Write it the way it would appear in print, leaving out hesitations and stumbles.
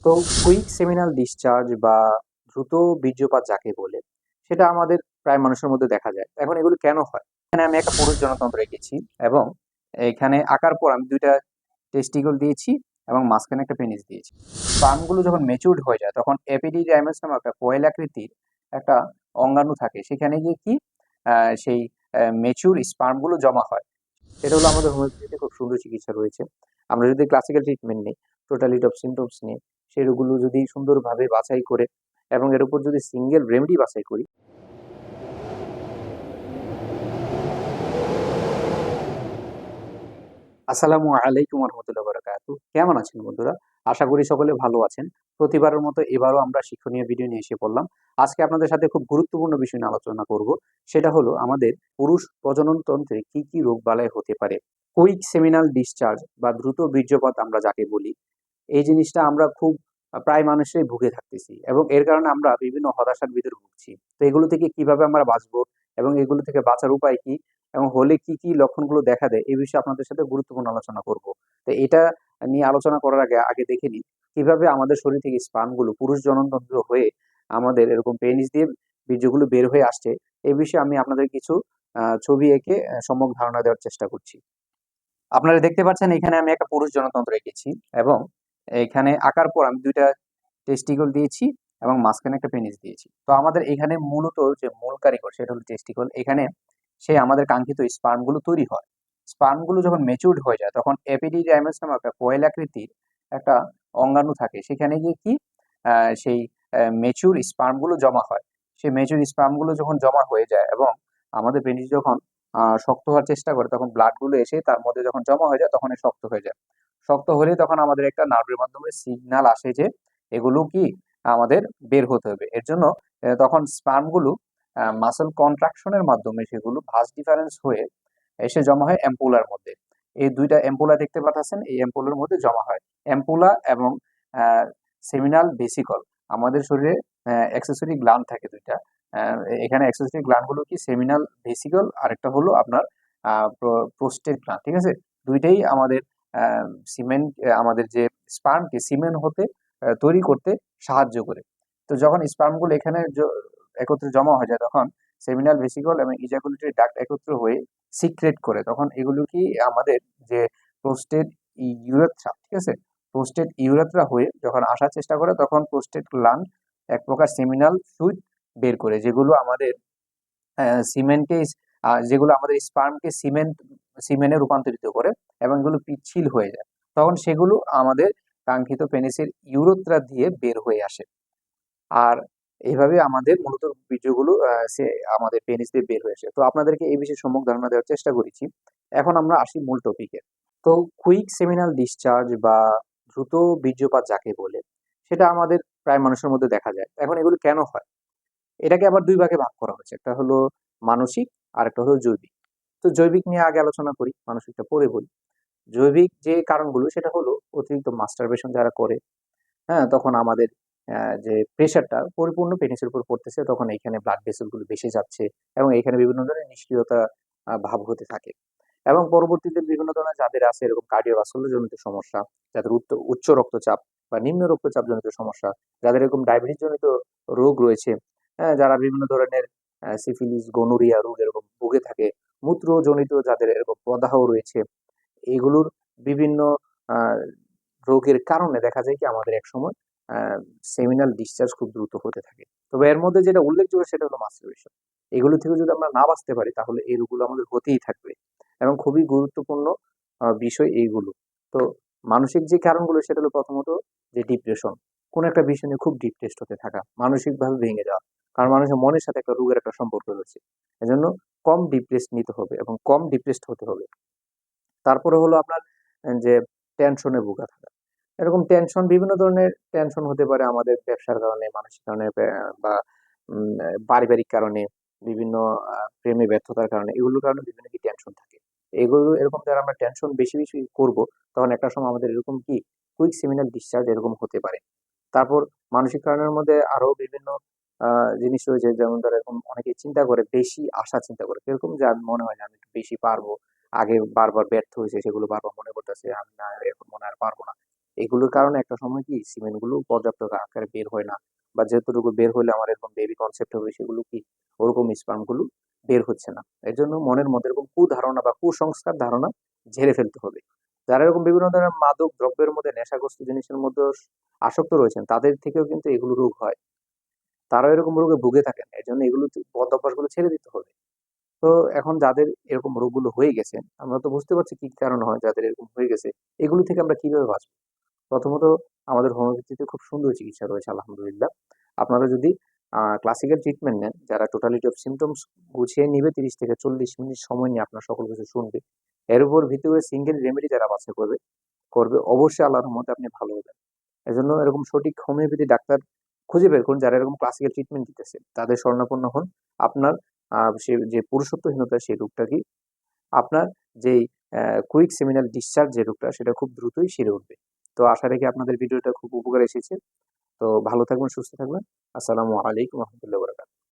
তো quick seminal discharge বা দ্রুত বীর্যপাত যাকে বলে সেটা আমাদের প্রায় মানুষের মধ্যে দেখা যায়। এখন এগুলো কেন হয়? এখানে আমি একটা পুরুষ জনতন্ত্র এঁকেছি এবং এখানে আঁকার পর আমি দুইটা টেস্টিকল দিয়েছি এবং মাঝখানে একটা পেনিস দিয়েছি। স্পার্মগুলো যখন ম্যাচিউরড হয়ে যায় তখন এপিডিডাইমাস নামক একটা কয়েল আকৃতির একটা অঙ্গাণু থাকে, সেখানে গিয়ে কি সেই ম্যাচিউর স্পার্মগুলো জমা হয়। এটা হলো আমাদের হোমিওপ্যাথিতে খুব সুন্দর চিকিৎসা রয়েছে। আমরা যদি ক্লাসিক্যাল ট্রিটমেন্ট নিই, টোটালিটি অফ সিমটমস নিয়ে সেগুলো যদি সুন্দরভাবে বাছাই করে এবং এর উপর যদি সিঙ্গেল রেমেডি বাছাই করি। আসসালামু আলাইকুম রহমতুল্লাহ বারাকাতু। কেমন আছেন বন্ধুরা? আশা করি সকলে ভালো আছেন। প্রতিবারের মতো এবারও আমরা শিক্ষণীয় ভিডিও নিয়ে এসে পড়লাম। আজকে আপনাদের সাথে খুব গুরুত্বপূর্ণ বিষয় নিয়ে আলোচনা করব। সেটা হলো আমাদের পুরুষ প্রজনন তন্ত্রে কি কি রোগ বালাই হতে পারে। কুইক সেমিনাল ডিসচার্জ বা দ্রুত বীর্যপাত আমরা যাকে বলি, এই জিনিসটা আমরা খুব প্রায় মানুষই ভুগে থাকতেছি এবং এর কারণে আমরা বিভিন্ন হতাশার ভিতরে ভুগছি। তো এগুলো থেকে কিভাবে আমরা বাঁচবো এবং এগুলো থেকে বাঁচার উপায় কি এবং হলে কি কি লক্ষণগুলো দেখা দেয়, এই বিষয়ে আপনাদের সাথে গুরুত্বপূর্ণ আলোচনা করব। তো এটা নিয়ে আলোচনা করার আগে আগে দেখে নিই কিভাবে আমাদের শরীর থেকে স্পার্মগুলো পুরুষ জননতন্ত্র হয়ে আমাদের এরকম পেনিস দিয়ে বীর্যগুলো বের হয়ে আসছে। এই বিষয়ে আমি আপনাদের কিছু ছবি এঁকে সম্যক ধারণা দেওয়ার চেষ্টা করছি। আপনারা দেখতে পাচ্ছেন এখানে আমি একটা পুরুষ জনতন্ত্র এঁকেছি এবং এখানে আঁকার পর আমি দুইটা টেস্টিকল দিয়েছি এবং মাঝখানে একটা পেনিস দিয়েছি। তো আমাদের এখানে মূলত যে মূল কারিগর সেটা হলো টেস্টিকল। এখানে সে আমাদের কাঙ্ক্ষিত স্পার্মগুলো তৈরি হয়। স্পার্মগুলো যখন ম্যাচিউরড হয়ে যায় তখন এপিডিডাইমাস নামক একটা কয়েল আকৃতির একটা অঙ্গাণু থাকে, সেখানে গিয়ে কি সেই ম্যাচিউর স্পার্মগুলো জমা হয়। সেই ম্যাচিউর স্পার্মগুলো যখন জমা হয়ে যায় এবং আমাদের পেনিস যখন শক্ত হওয়ার চেষ্টা করে তখন ব্লাড গুলো এসে তার মধ্যে যখন জমা হয়ে যায় তখন শক্ত হয়ে যায়। শক্ত হলে তখন আমাদের একটা নার্ভের মাধ্যমে সিগন্যাল আসে যে এগুলো কি আমাদের বের হতে হবে। এর জন্য তখন স্পার্ম গুলো মাসেল কন্ট্রাকশনের মাধ্যমে সেগুলো ভাঁজ ডিফারেন্স হয়ে এসে জমা হয় অ্যাম্পুলার মধ্যে। এই দুইটা অ্যাম্পুলা দেখতে পাচ্ছেন, এই অ্যাম্পুলার মধ্যে জমা হয়। অ্যাম্পুলা এবং সেমিনাল ভেসিকল, আমাদের শরীরে অ্যাক্সেসরি গ্ল্যান্ড থাকে দুইটা। এখানে অ্যাক্সেসরি গ্ল্যান্ড গুলো কি সেমিনাল ভেসিকল, আরেকটা হলো আপনার প্রোস্টেট গ্ল্যান্ড। ঠিক আছে, দুইটাই আমাদের সিমেন্ট, আমাদের যে স্পার্মকে সিমেন্ট হতে তৈরি করতে সাহায্য করে। তো যখন স্পার্মগুলো এখানে একত্রে জমা হয়ে যায় তখন সেমিনাল ভেসিকল এবং ইজাকুলেটরি ডাক্ট একত্র হয়ে সিক্রেট করে, তখন এগুলো কি আমাদের যে প্রোস্টেট ইউরেথ্রা, ঠিক আছে, প্রোস্টেট ইউরেথ্রা হয়ে যখন আসার চেষ্টা করে তখন প্রোস্টেট গ্ল্যান্ড এক প্রকার সেমিনাল ফ্লুইড বের করে, যেগুলো আমাদের সিমেন্টকে যেগুলো আমাদের স্পার্মকে সিমেনে রূপান্তরিত করে এবং এগুলো পিচ্ছিল হয়ে যায়। তখন সেগুলো আমাদের কাঙ্ক্ষিত পেনিসের ইউরোথ্রা দিয়ে বের হয়ে আসে। আর এইভাবে আমাদের মূলত বীর্যগুলো সে আমাদের পেনিস দিয়ে বের হয়ে আসে। তো আপনাদেরকে এই বিষয়ে সম্যক ধারণা দেওয়ার চেষ্টা করেছি। এখন আমরা আসি মূল টপিকে। তো কুইক সেমিনাল ডিসচার্জ বা দ্রুত বীর্যপাত যাকে বলে সেটা আমাদের প্রায় মানুষের মধ্যে দেখা যায়। এখন এগুলো কেন হয়? এটাকে আবার দুই ভাগে ভাগ করা হয়েছে, একটা হলো মানসিক আর একটা হলো জৈবিক। তো জৈবিক নিয়ে আগে আলোচনা করি, মানসিকটা পরে বলি। জৈবিক যে কারণগুলো সেটা হলো অতিরিক্ত মাস্টারবেশন যারা করে, হ্যাঁ, তখন আমাদের যে প্রেশারটা পরিপূর্ণ পেনিসের উপর পড়তেছে তখন এখানে ব্লাড ভেসেল গুলো বেশি যাচ্ছে এবং এখানে বিভিন্ন ধরনের নিষ্ক্রিয়তা ভাব হতে থাকে। এবং পরবর্তীতে বিভিন্ন ধরনের যাদের আছে এরকম কার্ডিওভাস্কুলার জনিত সমস্যা, যাদের উচ্চ রক্তচাপ বা নিম্ন রক্তচাপ জনিত সমস্যা, যাদের এরকম ডায়াবেটিস জনিত রোগ রয়েছে, হ্যাঁ, যারা বিভিন্ন ধরনের সিফিলিস গনোরিয়া রোগ এরকম ভুগে থাকে, মূত্রজনিত যাদের এরকম প্রদাহ রয়েছে, এগুলোর বিভিন্ন আহ, রোগের কারণে দেখা যায় কি আমাদের একসময় সেমিনাল ডিসচার্জ খুব দ্রুত হতে থাকে। তবে এর মধ্যে যেটা উল্লেখযোগ্য সেটা হলো মাস্টারবেশন। এগুলো থেকে যদি আমরা না বাঁচতে পারি তাহলে এই রোগগুলো আমাদের হতেই থাকবে এবং খুবই গুরুত্বপূর্ণ বিষয় এইগুলো। তো মানসিক যে কারণগুলো সেটা হলো প্রথমত যে ডিপ্রেশন, কোন একটা বিষয় নিয়ে খুব ডিপ্রেসড হতে থাকা, মানসিক ভাবে ভেঙে যাওয়া, কারণ মানুষের মনের সাথে একটা রোগের একটা সম্পর্ক রয়েছে। এজন্য কম ডিপ্রেসড নিতে হবে এবং কম ডিপ্রেসড হতে হবে। তারপরে হলো আপনার যে টেনশনে ভোগা থাকা। এরকম টেনশন বিভিন্ন ধরনের টেনশন হতে পারে, আমাদের ব্যবসার কারণে, মানসিক কারণে, বা পারিবারিক কারণে, বিভিন্ন প্রেমে ব্যর্থতার কারণে, এগুলোর কারণে বিভিন্ন কি টেনশন থাকে। এগুলো এরকম যারা আমরা টেনশন বেশি বেশি করব তখন একটা সময় আমাদের এরকম কি কুইক সেমিনাল ডিসচার্জ এরকম হতে পারে। তারপর মানসিক কারণের মধ্যে আরো বিভিন্ন জিনিস রয়েছে, যেমন ধর এরকম অনেকে চিন্তা করে, বেশি আশা চিন্তা করে, এরকম যে আমি মনে হয় যে আমি একটু বেশি পারবো, আগে বারবার ব্যর্থ হয়েছে সেগুলো বারবার মনে করতেছে, আমি না এখন মনে আর পারবো না। এগুলোর কারণে একটা সময় কি সিমেন্ট গুলো পর্যাপ্ত আকারে বের হয় না, বা যেহেতু বের হলে আমার এরকম বেবি কনসেপ্ট হবে, সেগুলো কি ওরকম স্পার্ম গুলো বের হচ্ছে না। এর জন্য মনের মধ্যে এরকম কুধারণা বা কুসংস্কার ধারণা ঝেড়ে ফেলতে হবে। যারা এরকম বিভিন্ন ধরনের মাদক দ্রব্যের মধ্যে, নেশাগ্রস্ত জিনিসের মধ্যে আসক্ত রয়েছেন, তাদের থেকেও কিন্তু এগুলো রোগ হয়। তারাও এরকম রোগে ভুগে থাকেন। এর জন্য এগুলো বদ অভ্যাসগুলো ছেড়ে দিতে হবে। তো এখন যাদের এরকম রোগগুলো হয়ে গেছে, আমরা তো বুঝতে পারছি কি কারণে হয় যাদের এরকম হয়ে গেছে। এগুলো থেকে আমরা কিভাবে বাঁচবো? প্রথমত, আমাদের হোমিওপ্যাথিতে খুব সুন্দর চিকিৎসা রয়েছে আলহামদুলিল্লাহ। আপনারা যদি ক্লাসিক্যাল ট্রিটমেন্ট নেন, যারা টোটালিটি অফ সিমটমস গুছিয়ে নিবে, 30 থেকে 40 মিনিট সময় নিয়ে আপনার সকল কিছু শুনবে, এর উপর ভিত্তি করে সিঙ্গেল রেমেডি যারা বাছাই করবে করবে অবশ্যই আল্লাহর রহমতে আপনি ভালো হবেন। এজন্য এরকম সঠিক হোমিওপ্যাথি ডাক্তার খুঁজে বের করুন, যারা এরকম ক্লাসিক্যাল ট্রিটমেন্ট দিতেছে, তাদের শরণাপন্ন হন। আপনার সে যে পুরুষত্বহীনতা, সেই রোগটা কি আপনার যেই কুইক সেমিনাল ডিসচার্জ যে রোগটা, সেটা খুব দ্রুতই সেরে উঠবে। তো আশা রাখি আপনাদের ভিডিওটা খুব উপকারে এসেছে। তো ভালো থাকবেন, সুস্থ থাকবেন। আসসালামু আলাইকুম রহমতুল্লাহ।